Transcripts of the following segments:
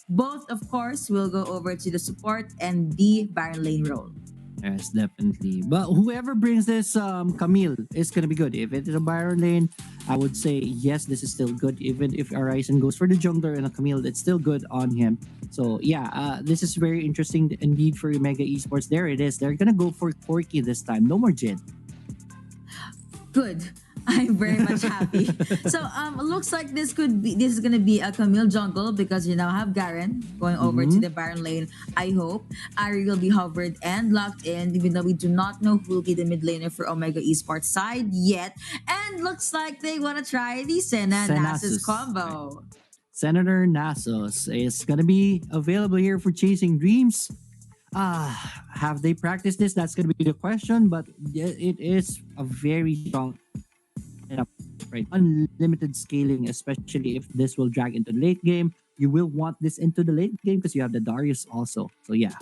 Both, of course, will go over to the support and the Baron Lane role. Yes, definitely. But whoever brings this Camille is gonna be good. If it is a Byron Lane, I would say yes, this is still good. Even if Arisen goes for the jungler and a Camille, it's still good on him. So yeah, this is very interesting indeed for Mega Esports. There it is. They're gonna go for Corky this time. No more Jin. Good. I'm very much happy. So looks like this is gonna be a Camille jungle because you now have Garen going over to Mm-hmm. the Baron lane. I hope Ari will be hovered and locked in, even though we do not know who will be the mid laner for Omega Esports side yet. And looks like they wanna try the Senna Nasus Senasus. Right. combo. Senator Nasos is gonna be available here for Chasing Dreams. Have they practiced this? That's gonna be the question. But it is a very strong setup, right? Unlimited scaling, especially if this will drag into the late game. You will want this into the late game because you have the Darius also. So yeah.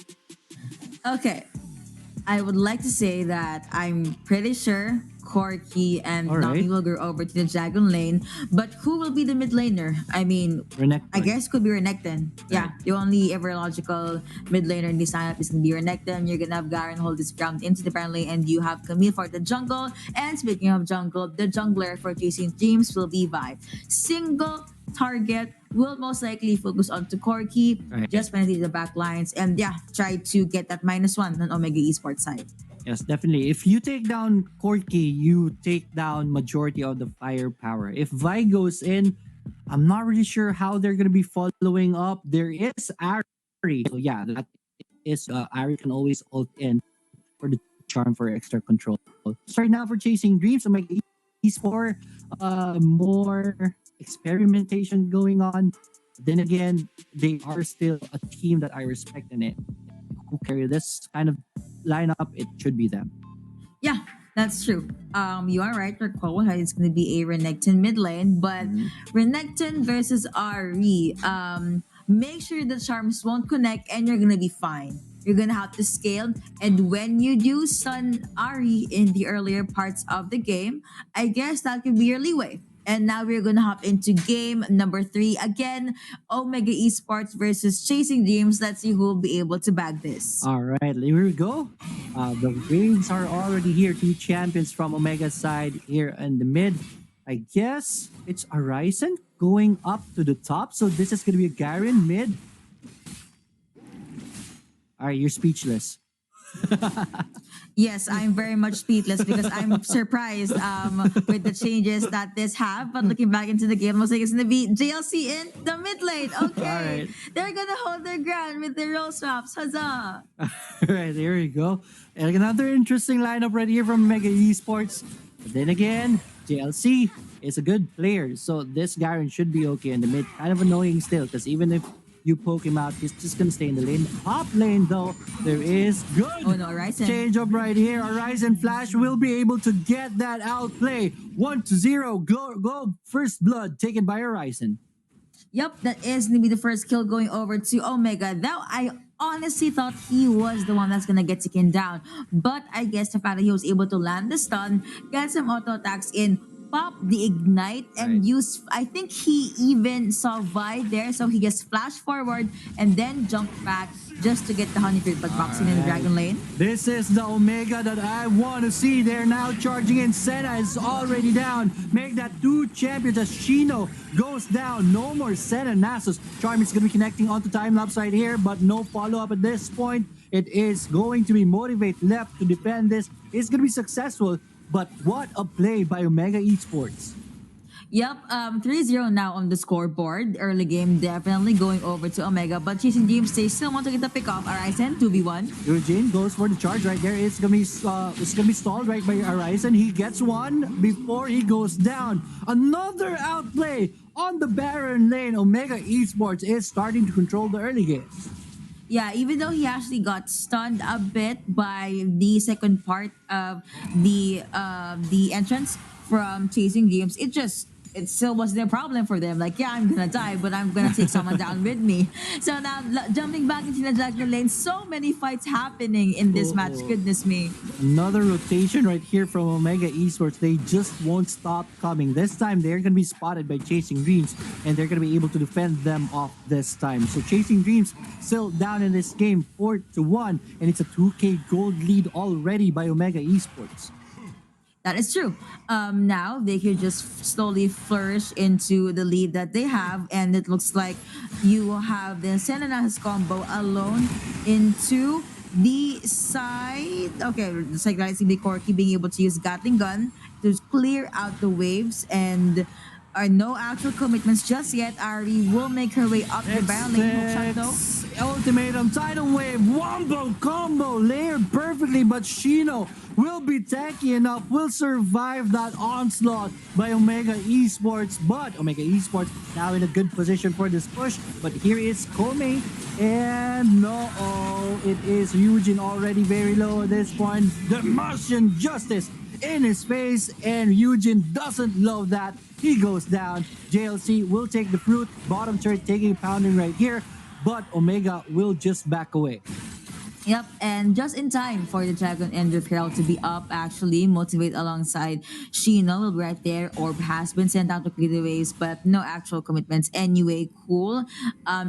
Okay, I would like to say that I'm pretty sure Corky and All Nami right. will go over to the Dragon lane, but who will be the mid laner? I mean, I Renekton. guess could be Renekton. Right. Yeah, the only ever logical mid laner in this lineup is gonna be Renekton. You're gonna have Garen hold this ground into the Baron lane, and you have Camille for the jungle. And speaking of jungle, the jungler for Chasing Dreams will be Vi. Single target will most likely focus on to Corky, Right. just penetrate the back lines, and yeah, try to get that -1 on Omega Esports side. Yes, definitely. If you take down Corky, you take down majority of the firepower. If Vi goes in, I'm not really sure how they're gonna be following up. There is Ari. So yeah, that is Ari can always ult in for the charm for extra control. So right now for Chasing Dreams, I'm like he's for more experimentation going on. Then again, they are still a team that I respect in it. Who carry this kind of lineup, it should be them. Yeah, that's true. You are right. Your call is going to be a Renekton mid lane, but Mhm. Renekton versus Ari. Make sure the charms won't connect, and you're gonna be fine. You're gonna have to scale, and when you do stun Ari in the earlier parts of the game, I guess that could be your leeway. And now we're gonna hop into game number three again. Omega Esports versus Chasing Dreams. Let's see who will be able to bag this. All right, here we go. The Waves are already here. Two champions from Omega side here in the mid. I guess it's Arisen going up to the top. So this is going to be a Garen mid. All right, you're speechless. Yes, I'm very much speechless because I'm surprised with the changes that this have. But looking back into the game, looks like it's gonna be JLC in the mid lane. Okay, Right. they're gonna hold their ground with their role swaps. Huzzah! All right, there we go. And another interesting lineup right here from Mega Esports. But then again, JLC is a good player. So this Garen should be okay in the mid. Kind of annoying still because even if you poke him out, he's just going to stay in the lane. Top lane though, there is good. Oh no, Ryzen. Change up right here. Horizon Flash will be able to get that outplay. 1-0. Go. First blood taken by Horizon. Yep, that is gonna be the first kill going over to Omega. Though I honestly thought he was the one that's gonna get taken down. But I guess the fact that he was able to land the stun, get some auto attacks in, pop the ignite, Right. and use I think he even saw Vi there, so he just flashed forward and then jumped back just to get the honeycrisp boxing in the Alright. dragon lane. This is the Omega that I want to see. They're now charging in. Senna is already down. Make that two champions as Shino goes down. No more Senna. Nasus. Charm is going to be connecting onto time lapse right here, but no follow up at this point. It is going to be Motivate left to defend this. It's going to be successful, but what a play by Omega Esports. Yep, 3-0 now on the scoreboard. Early game definitely going over to Omega, but Chasing Dreams, they still want to get the pick off. Arisen 2v1. Eugene goes for the charge right there. It's gonna be stalled right by Horizon. He gets one before he goes down. Another outplay on the Baron lane. Omega Esports is starting to control the early game. Yeah, even though he actually got stunned a bit by the second part of the entrance from Chasing Dreams, it just it still wasn't a problem for them. Like, yeah, I'm gonna die, but I'm gonna take someone down with me. So now, jumping back into the jungle lane, so many fights happening in this match. Oh, Goodness me. another rotation right here from Omega Esports. They just won't stop coming. This time they're going to be spotted by Chasing Dreams and they're going to be able to defend them off this time. So Chasing Dreams still down in this game 4-1 and it's a 2K gold lead already by Omega Esports. That is true. Now they could just slowly flourish into the lead that they have, and it looks like you will have the Senanas combo alone into the side. Okay, it's like I see the Corky being able to use Gatling gun to clear out the waves and. Are no actual commitments just yet. Ari will make her way up the barrel lane. Hook shot though. Ultimatum tidal wave wombo combo layered perfectly, but Shino will be tanky enough, will survive that onslaught by Omega Esports. But Omega Esports now in a good position for this push. But here is Kome, and no, it is Eugene already very low at this point. The Martian Justice in his face, and Eugene doesn't love that. He goes down. JLC will take the fruit. Bottom turret taking a pounding right here, but Omega will just back away. Yep, and just in time for the Dragon and Repair to be up, actually, motivate alongside Shino will be right there. Orb has been sent out to clear the waves, but no actual commitments. Anyway, cool.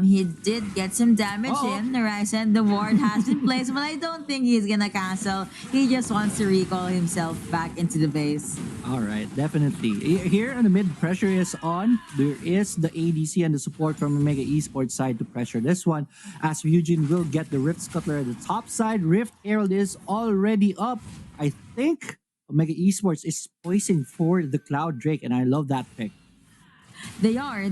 He did get some damage in. Horizon, the ward has been placed, but I don't think he's gonna cancel. He just wants to recall himself back into the base. All right, definitely. Here in the mid, pressure is on. There is the ADC and the support from Omega Esports side to pressure this one. As Eugene will get the Rift Scuttler at the top side. Rift Herald is already up. I think Omega Esports is poising for the Cloud Drake, and I love that pick. They are.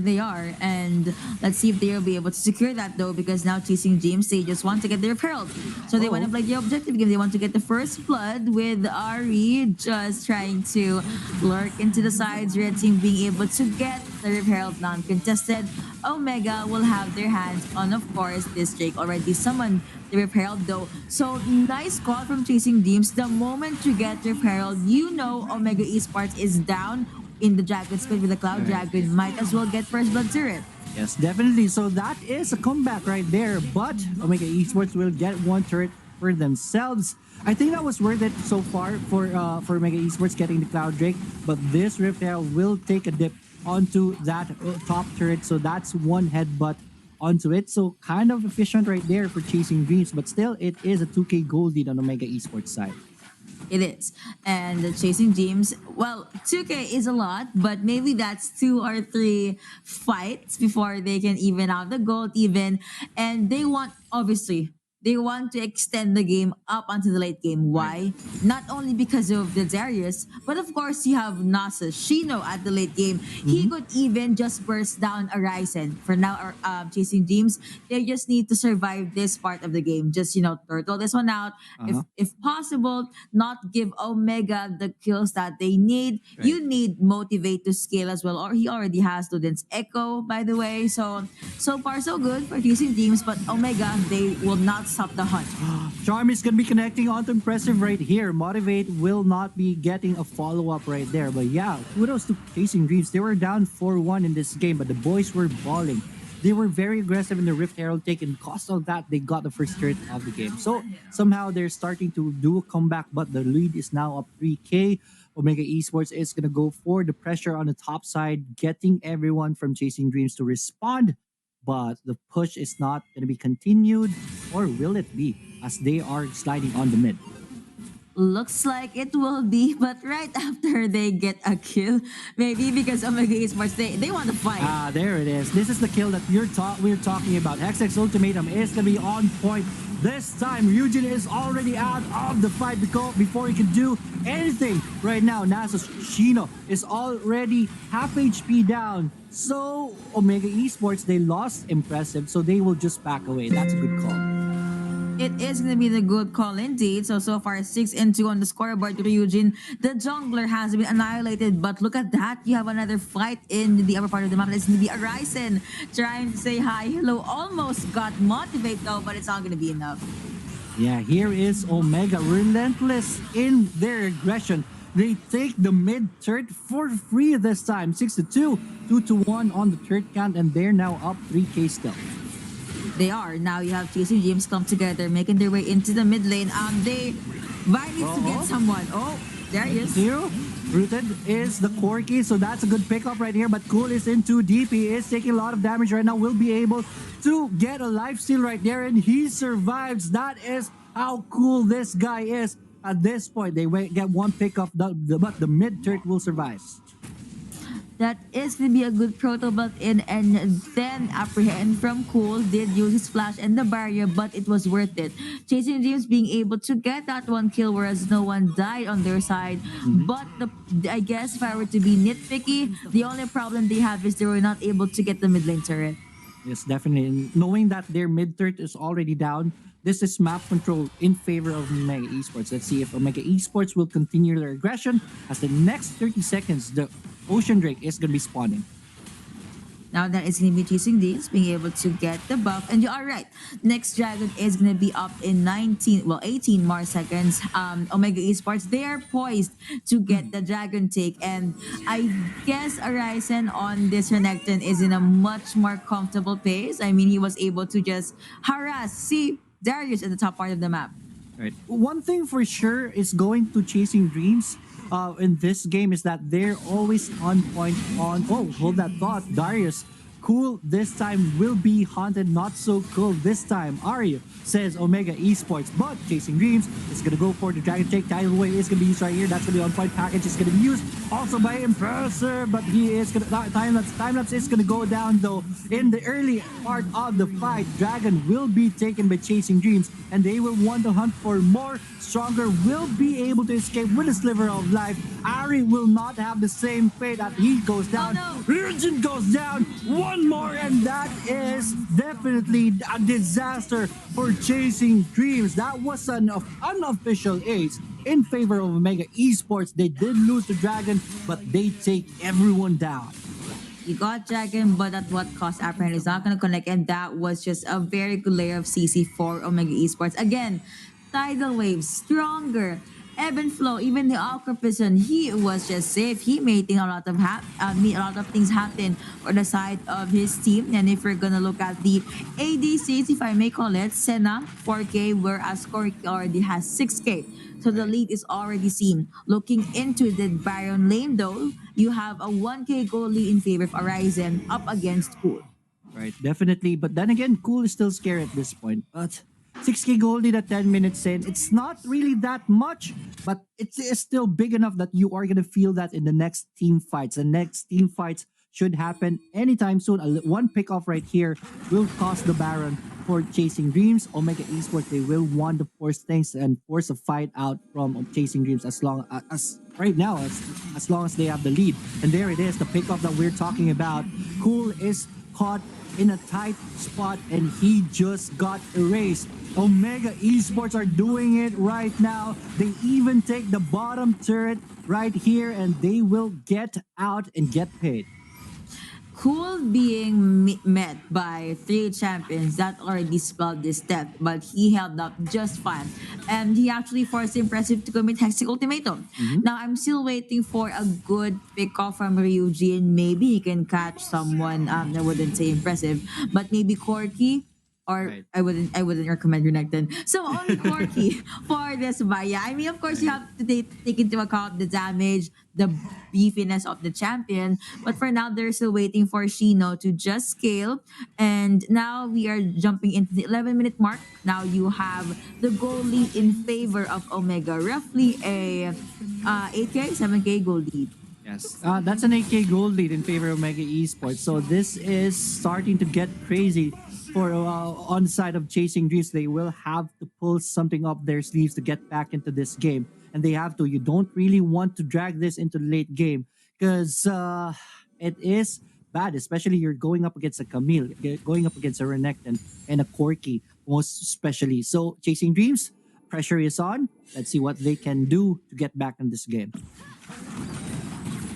And let's see if they'll be able to secure that though, because now chasing James, they just want to get their herald. So they want to play the objective game. They want to get the first blood with Ari just trying to lurk into the sides. Red team being able to get the herald non-contested. Omega will have their hands on, of course, this Drake already summoned the herald though. So nice call from chasing Dreams. The moment you get your herald, you know Omega Esports is down in the Dragon Split with the Cloud Dragon. Might as well get first blood turret. Yes, definitely. So that is a comeback right there. But Omega Esports will get one turret for themselves. I think that was worth it so far for Omega Esports getting the Cloud Drake. But this Rift Herald will take a dip onto that top turret. So that's one headbutt onto it. So kind of efficient right there for chasing Dreams. But still, it is a 2K gold lead on Omega Esports side. It is. And the chasing James, well, 2K is a lot, but maybe that's 2 or 3 fights before they can even out the gold even. And they want, obviously, they want to extend the game up onto the late game. Why? Not only because of the Darius, but of course you have Nasa Shino at the late game. He could even just burst down a Ryzen. For now, chasing Dreams, they just need to survive this part of the game. Just, turtle this one out. If possible, not give Omega the kills that they need. Right. You need motivate to scale as well. Or he already has students Echo, by the way. So far so good for chasing Dreams, but Omega, they will not stop the hunt. Charm is going to be connecting onto Impressive right here. Motivate will not be getting a follow-up right there. But yeah, kudos to Chasing Dreams. They were down 4-1 in this game, but the boys were balling. They were very aggressive in the Rift Herald take, and because of that, they got the first turret of the game. So somehow they're starting to do a comeback, but the lead is now up 3K. Omega Esports is going to go for the pressure on the top side, getting everyone from Chasing Dreams to respond. But the push is not going to be continued, or will it be, as they are sliding on the mid? Looks like it will be, but right after they get a kill, maybe because Omega Esports, they want to fight. Ah, there it is. This is the kill that we're talking about. Hexx Ultimatum is going to be on point. This time, Ryujin is already out of the fight before he can do anything. Right now, NASA Shino is already half HP down. So, Omega Esports, they lost Impressive, so they will just back away. That's a good call. It is going to be the good call indeed. So far, 6-2 on the scoreboard to Ryujin. The jungler has been annihilated, but look at that. You have another fight in the upper part of the map. It's going to be Arisen trying to say hi, hello. Almost got motivate though, but it's not going to be enough. Yeah, here is Omega, relentless in their aggression. They take the mid turret for free this time. 6 to 2, 2 to 1 on the turret count, and they're now up 3K still. They are. Now you have Chasing James come together, making their way into the mid lane. Vi needs to get someone. Oh, there he is. Zero. Rooted is the Corki, so that's a good pickup right here. But Cool is in too deep. He is taking a lot of damage right now. Will be able to get a life steal right there, and he survives. That is how cool this guy is. At this point, they get one pickup, but the mid turret will survive. That is going to be a good proto built in, and then Apprehend from Cool did use his flash and the barrier, but it was worth it. Chasing Dreams being able to get that one kill, whereas no one died on their side. But I guess if I were to be nitpicky, the only problem they have is they were not able to get the mid lane turret. Yes, definitely. And knowing that their mid turret is already down, this is map control in favor of Omega Esports. Let's see if Omega Esports will continue their aggression as the next 30 seconds, the Ocean Drake is going to be spawning. Now that is going to be Chasing Dreams, being able to get the buff. And you are right. Next Dragon is going to be up in 18 more seconds. Omega Esports, they are poised to get the Dragon take. And I guess Arisen on this Renekton is in a much more comfortable pace. I mean, he was able to just harass, see Darius at the top part of the map. Right. One thing for sure is going to Chasing Dreams in this game is that they're always on point on. Oh, hold that thought. Darius, cool this time will be haunted. Not so cool this time. Arya says Omega Esports, but Chasing Dreams is going to go for the Dragon Take. Tidal Wave is going to be used right here. That's going to be on point package. It's going to be used also by Impressor, but he is going to time-lapse is going to go down though. In the early part of the fight, Dragon will be taken by Chasing Dreams, and they will want to hunt for more. Stronger will be able to escape with a sliver of life. Ari will not have the same fate as he goes down. Oh, no. Urgent goes down. One more, and that is definitely a disaster for Chasing Dreams. That was an unofficial ace in favor of Omega Esports. They did lose the Dragon, but they take everyone down. You got Dragon, but at what cost? Apprehend is not going to connect, and that was just a very good layer of CC for Omega Esports. Again, Tidal Wave, stronger. Ebb and Flow, even the Aquaprison, he was just safe. He made a lot of things happen for the side of his team. And if we're gonna look at the ADCs, if I may call it, Senna 4K, whereas Corki already has 6K. So the lead is already seen. Looking into the Baron lane though, you have a 1K goal lead in favor of Arisen up against Cool. Right, definitely. But then again, Cool is still scared at this point. But 6K gold lead at 10 minutes in. It's not really that much, but it is still big enough that you are going to feel that in the next team fights. The next team fights should happen anytime soon. One pick off right here will cost the Baron for Chasing Dreams. Omega Esports, they will want to force things and force a fight out from Chasing Dreams as long as right now, as long as they have the lead. And there it is, the pick off that we're talking about. Cool is caught in a tight spot and he just got erased. Omega Esports are doing it right now. They even take the bottom turret right here and they will get out and get paid. Cool being met by 3 champions that already spelled this death, but he held up just fine. And he actually forced Impressive to commit Hextech Ultimatum. Now, I'm still waiting for a good pick off from Ryujin. Maybe he can catch someone, I wouldn't say Impressive, but maybe Corki. Or Right. I wouldn't recommend Renekton. So only Corki for this Vaya. I mean, of course, you have to take into account the damage, the beefiness of the champion. But for now, they're still waiting for Shino to just scale. And now we are jumping into the 11-minute mark. Now you have the goal lead in favor of Omega, roughly a 8K, 7K goal lead. Yes, that's an 8K gold lead in favor of Omega Esports. So this is starting to get crazy for on the side of Chasing Dreams. They will have to pull something up their sleeves to get back into this game, and they have to. You don't really want to drag this into the late game because it is bad, especially you're going up against a Camille, going up against a Renekton and a Corki, most especially. So Chasing Dreams, pressure is on. Let's see what they can do to get back in this game.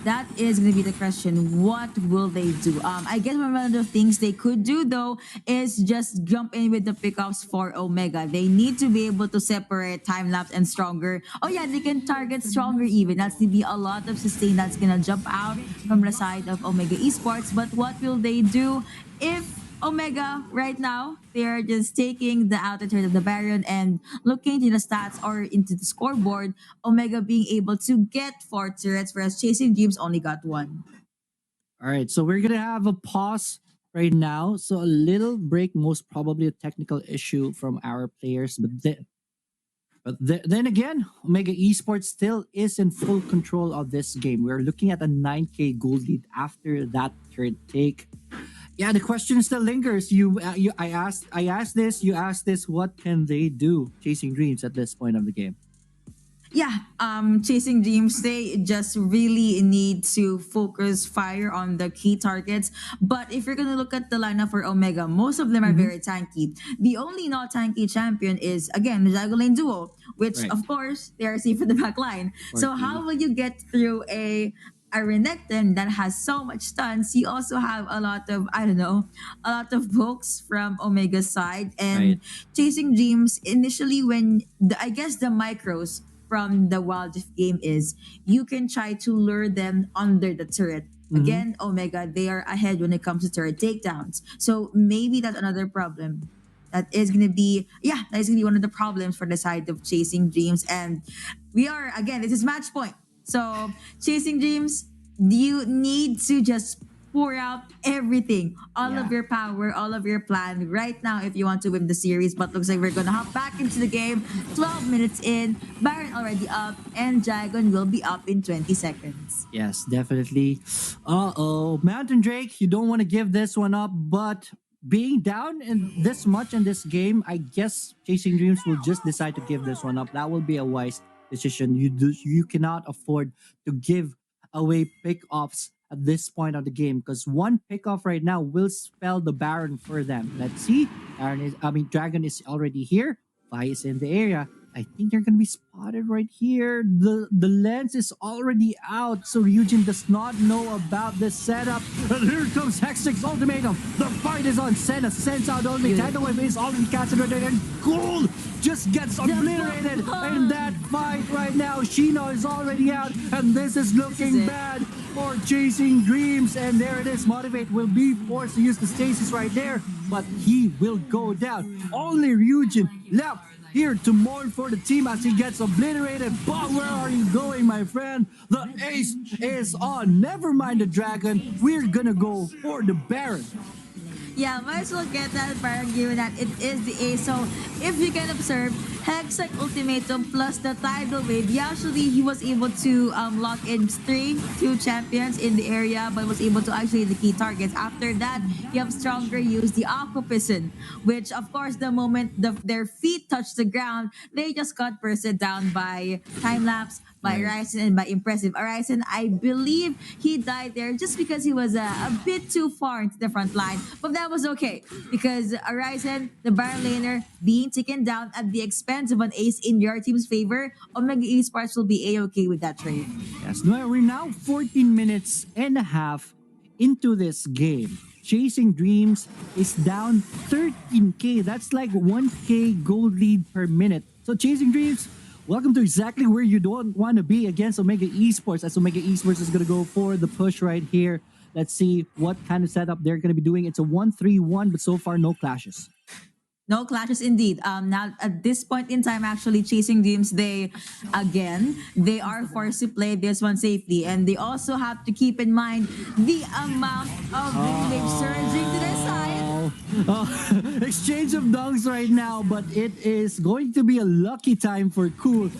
that is going to be the question. What will they do? I guess one of the things they could do though is just jump in with the pickups for Omega. They need to be able to separate time lapse and stronger. Oh yeah, they can target stronger even. That's to be a lot of sustain that's gonna jump out from the side of Omega Esports. But what will they do if Omega right now they're just taking the outer third of the Baron and looking into the stats or into the scoreboard? Omega being able to get four turrets, whereas Chasing Dreams only got one. All right, so we're gonna have a pause right now. So a little break, most probably a technical issue from our players, then again, Omega Esports still is in full control of this game. We're looking at a 9K gold lead after that third take. Yeah, the question still lingers. I asked this. You asked this. What can they do? Chasing Dreams at this point of the game. Yeah, Chasing Dreams, they just really need to focus fire on the key targets. But if you're gonna look at the lineup for Omega, most of them are Mhm. very tanky. The only not tanky champion is again the Jago Lane duo, which Right. of course they are safe in the back line. So how Corky. will you get through a Renekton that has so much stuns? You also have a lot of, I don't know, a lot of books from Omega's side. Right. And Chasing Dreams initially, when I guess the micros from the Wild Rift game is you can try to lure them under the turret. Mm-hmm. Again, Omega, they are ahead when it comes to turret takedowns. So maybe that's another problem. That is gonna be, yeah, that is gonna be one of the problems for the side of Chasing Dreams. And we are, again, this is match point. So Chasing Dreams, you need to just pour out everything, all Yeah. of your power, all of your plan right now if you want to win the series. But looks like we're gonna hop back into the game. 12 minutes in, Baron already up, and Dragon will be up in 20 seconds. Yes, definitely. Uh-oh. Mountain Drake, you don't want to give this one up, but being down in this much in this game, I guess Chasing Dreams will just decide to give this one up. That will be a wise decision. You cannot afford to give away pickoffs at this point of the game because one pickoff right now will spell the Baron for them. Let's see. Dragon is already here. Vi is in the area. I think they're gonna be spotted right here. The lens is already out, so Ryujin does not know about this setup. And here comes Hextech's ultimatum. The fight is on. Senna sends out only Good. Tidal Wave is already casted right there, and Gold just gets obliterated in that fight right now. Shino is already out, and this is looking it. bad for Chasing Dreams. And there it is. Motivate will be forced to use the stasis right there, but he will go down. Only Ryujin left here to mourn for the team as he gets obliterated. But where are you going, my friend? The ace is on. Never mind the dragon. We're gonna go for the Baron. Yeah, might as well get that Baron given that it is the ace. So if you can observe, Hextech Ultimatum plus the Tidal Wave, he was able to lock in two champions in the area, but was able to actually the key targets. After that, you have Stronger use the Aqua Piston, which of course the moment their feet touch the ground, they just got bursted down by time lapse, by Right. Ryzen, and by Impressive. Ryzen, I believe he died there just because he was a bit too far into the front line. But that was okay because Ryzen, the Baron laner, being taken down at the expense of an ace in your team's favor, Omega Esports will be a-okay with that trade. Yes, no, we're now 14 minutes and a half into this game. Chasing Dreams is down 13K. That's like 1K gold lead per minute. So Chasing Dreams, welcome to exactly where you don't want to be against Omega Esports. As Omega Esports is going to go for the push right here. Let's see what kind of setup they're going to be doing. It's a 1-3-1, but so far no clashes. No clashes indeed. Now at this point in time, actually Chasing Dreams, they are forced to play this one safely, and they also have to keep in mind the amount of wave surging to their side. Exchange of dunks right now, but it is going to be a lucky time for Cool.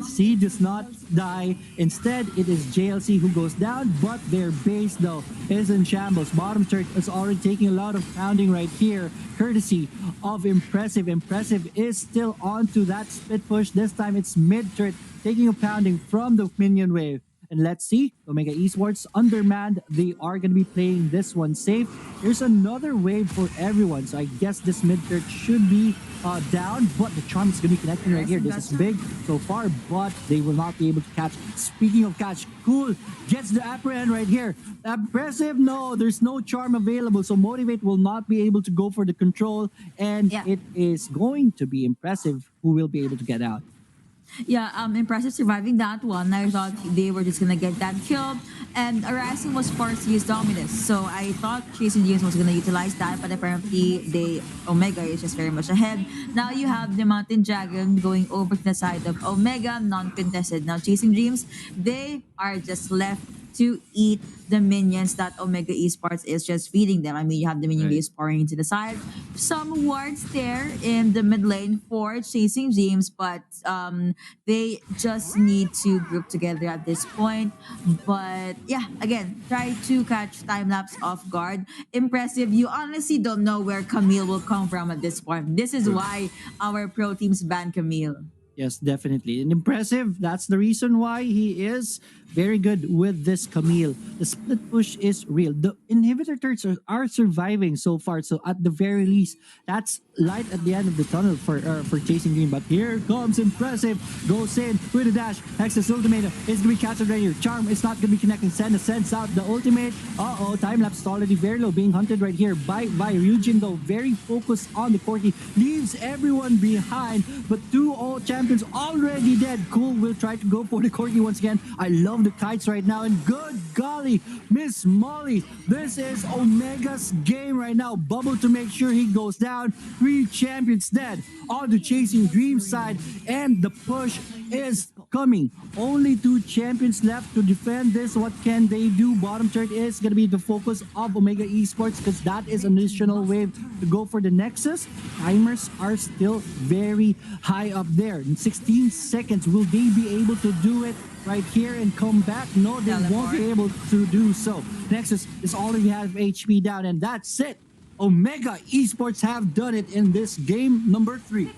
C does not die. Instead, it is JLC who goes down, but their base though is in shambles. Bottom third is already taking a lot of pounding right here, courtesy of Impressive. Impressive is still onto that split push. This time it's mid turret taking a pounding from the minion wave. And let's see, Omega Esports undermanned. They are going to be playing this one safe. There's another wave for everyone. So I guess this mid third should be down, but the charm is going to be connecting right here. This is big so far, but they will not be able to catch. Speaking of catch, Cool gets the upper end right here. Impressive, no, there's no charm available. So Motivate will not be able to go for the control, and Yeah. it is going to be impressive who will be able to get out. Yeah, impressive surviving that one. I thought they were just gonna get that kill, and Arasim was forced to use Dominus. So I thought Chasing Dreams was gonna utilize that, but apparently they Omega is just very much ahead. Now you have the Mountain Dragon going over to the side of Omega, non-contested. Now Chasing Dreams, they are just left to eat the minions that Omega Esports is just feeding them. I mean, you have the minion Right. base pouring into the side. Some wards there in the mid lane for Chasing Dreams, but they just need to group together at this point. But yeah, again, try to catch time lapse off guard. Impressive. You honestly don't know where Camille will come from at this point. This is True. why our pro teams ban Camille. Yes, definitely. And impressive. That's the reason why he is very good with this Camille. The split push is real. The inhibitor turrets are surviving so far. So at the very least, that's light at the end of the tunnel for Chasing Green. But here comes impressive. Goes in with a dash. Hex's ultimate is going to be captured right here. Charm is not going to be connecting. Sends out the ultimate. Uh-oh, time lapse is already very low. Being hunted right here by Ryujin, though. Very focused on the Corki. Leaves everyone behind. But two all champions already dead. Cool will try to go for the Corgi once again. I love the kites right now. And good golly, Miss Molly. This is Omega's game right now. Bubble to make sure he goes down. Three champions dead on the Chasing Dream side. And the push is coming. Only two champions left to defend this. What can they do? Bottom third is going to be the focus of Omega Esports because that is an additional wave to go for the Nexus. Timers are still very high up there. In 16 seconds, will they be able to do it right here and come back? No, they won't be able to do so. Nexus is already have HP down, and that's it. Omega Esports have done it in this game number 3.